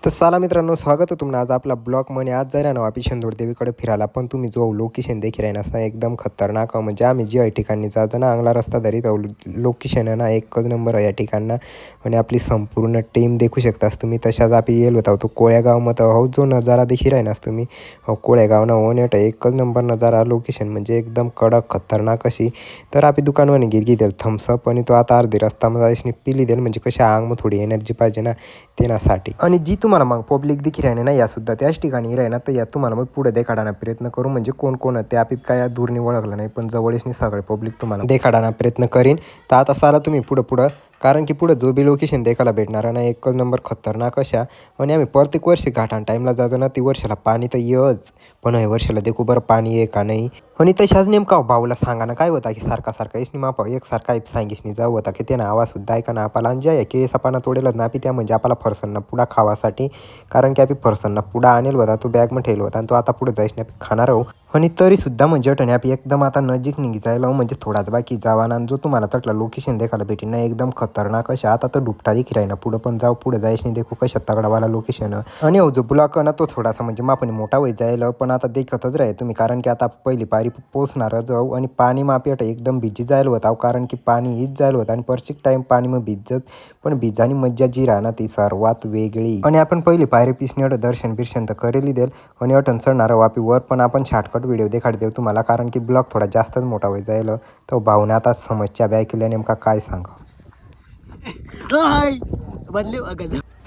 तर चला मित्रांनो, स्वागत आहे तुमनं आज आपला ब्लॉगमध्ये. आज जायला ना वापी शेंदूर देवीकडे फिरायला, पण तुम्ही जो लोकेशन देखील आहे ना एकदम खतरनाक. म्हणजे आम्ही जी ठिकाणी जातो ना अंगला रस्ता धरी तो लोकेशन आहे ना एकच नंबर आहे या ठिकाणं. आणि आपली संपूर्ण टीम देखू शकतास तुम्ही. तशाच आपण येलो होता तो कोळेगावमध्ये हो जो नजारा देखील आहे ना तुम्ही हो कोळेगावनं होऊन येतं एकच नंबर नजारा. लोकेशन म्हणजे एकदम कडक खतरनाक अशी. तर आपण दुकानवाने घेतली थम्सअप आणि तो आता अर्धी रस्तामध्ये पिली देईल. म्हणजे कशा अंग थोडी एनर्जी पाहिजे ना तेनासाठी. आणि जी तुम्हाला मग पब्लिक देखील राहणे ना यासुद्धा त्याच ठिकाणी राही ना, तर या तुम्हाला मग पुढे देखाडाना प्रयत्न करू. म्हणजे कोण कोण ते आपी काय दूरने ओळखलं नाही, पण जवळच सगळे पब्लिक तुम्हाला देखाडाना प्रयत्न करीन. तर आता सारा तुम्ही पुढं कारण की पुढं जो बी लोकेशन देखायला भेटणार आहे ना एकच नंबर खतरनाक अशा. आणि आम्ही प्रत्येक वर्षी घाटान टाईमला जातो ना, ती वर्षाला पाणी तर येच, पण हे वर्षाला देखू बरं पाणी आहे का नाही. आणि तशाच नेमका भाऊला सांगा ना काय होता की सारखा इसनी माप एकसारखा सांगिसनी जाऊ होता की त्यानं आवाजसुद्धा ऐका ना आपला. आणि ज्या केळीसापाना तोडेलच ना त्या म्हणजे आपला फरसांना पुडा खावासाठी. कारण की आपण फरसांना पुडा आणेल होता, तो बॅगमध्ये ठेवला होता आणि तो आता पुढे जायच नाही खाणार आहो. आणि तरीसुद्धा म्हणजे अटणे आपण एकदम आता नजीक निघी जायला म्हणजे थोडाच बाकी जावाना. जो तुम्हाला तटला लोकेशन देखायला भेटेल ना एकदम खतरनाक अशा. आता तर डुबटा देखील आहे ना पुढं, पण जाऊ पुढे जायच नाही देखू कशा तगडावाला लोकेशन. आणि हो जो ब्लॉक ना तो थोडासा म्हणजे मापणी मोठा होई जायला, पण आता देखतच राहील तुम्ही. कारण की आता पहिली पारी पोचणार जाऊ आणि पाणी मापिट एकदम भिजी जायला होता. कारण की पाणी हीच जायला होतं आणि परफेक्ट टाईम पाणी मग भिजत. पण भिजानी मज्जा जी राहणार ती सर्वात वेगळी. आणि आपण पहिली पायरी पिसणे दर्शन बिर्शन तर करेली देईल. आणि अटन चढणार वापीवर पण आपण शॉर्टकट व्हिडिओ देखाड देऊ तुम्हाला. कारण की ब्लॉग थोडा जास्तच मोठा होई जाईल. तो भावना आता समस्या बॅग केल्या नेमका काय सांगा.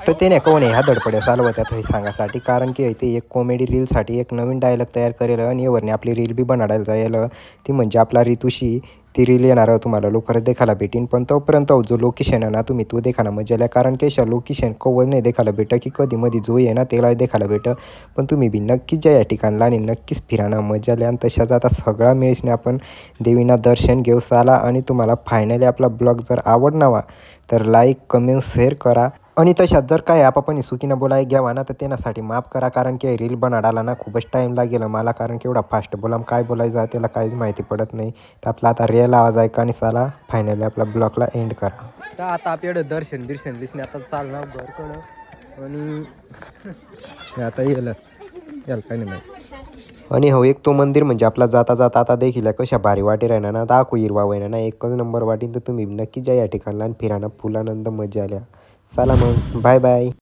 तर ते नाही कोण ह्या धडपड्या चालू होत्यात हे सांगासाठी. कारण की ते एक कॉमेडी रीलसाठी एक नवीन डायलॉग तयार करेल आणि यावरने आपली रील बी बनाडायला जाईल. ती म्हणजे आपला ऋतूशी ती रील येणार तुम्हाला लवकरच देखायला भेटेन. पण तोपर्यंत जो लोकेशन आहे ना तुम्ही तो देखाना मजा आल्या. कारण की अशा लोकेशन कवर नाही देखायला भेटं की कधी मध्ये जो आहे ना त्याला देखायला भेटं. पण तुम्ही बी नक्कीच जा या ठिकाणला आणि नक्कीच फिराना मजा आल्या. आणि तशाच आता सगळा मिळसने आपण देवीना दर्शन घेऊ चाला. आणि तुम्हाला फायनली आपला ब्लॉग जर आवडनावा तर लाईक कमेंट शेअर करा. आणि तशात जर काय आपण चुकीनं बोलाय घ्यावा ना तर त्यासाठी माफ करा. कारण की रील बनाडाला ना खूपच टाईम लागेल मला. कारण की एवढा फास्ट बोलाम काय बोलायचं त्याला काहीच माहिती पडत नाही. तर आपला आता रिअल आवाज ऐका आणि चला फायनली आपला ब्लॉगला एंड करा. तर आता आपल्याकडं दर्शन बिर्शन दिसणे आता चालणार बरकडं. आणि आता याला काय नाही. आणि हो एक तो मंदिर म्हणजे आपला जाता जाता आता देखील कशा भारी वाटे राहणार ना दाखवू हिरवा वहिना ना एकच नंबर वाटेन. तर तुम्ही नक्की जा या ठिकाणला आणि फिराना फुल आनंद मजा आल्या. चला मग बाय बाय.